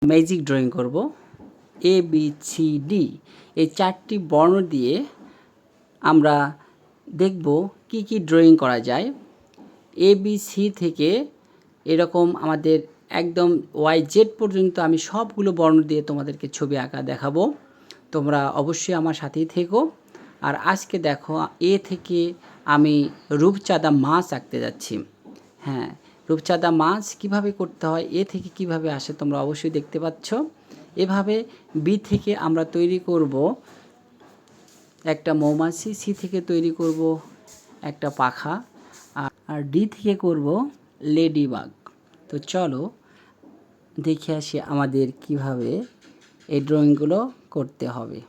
Magic drawing করব। ABCD এই 4টি বর্ণ দিয়ে আমরা দেখব কি কি ড্রয়িং করা যায়। ABC থেকে এরকম আমাদের একদম YZ পর্যন্ত আমি সবগুলো বর্ণ দিয়ে তোমাদেরকে ছবি আঁকা দেখাবো। তোমরা অবশ্যই আমার সাথেই থেকো। আর আজকে দেখো A থেকে আমি রূপচাঁদা মাছ আঁকতে যাচ্ছি। হ্যাঁ, রূপচাঁদা মাছ কিভাবে করতে হয়, A থেকে কিভাবে আসে তোমরা অবশ্যই দেখতে পাচ্ছ। এভাবে B থেকে আমরা তৈরি করব একটা মৌমাছি, C থেকে তৈরি করব একটা পাখা, আর D থেকে করব লেডিবাগ। তো চলো দেখে আসি আমাদের কিভাবে এই ড্রয়িংগুলো করতে হবে।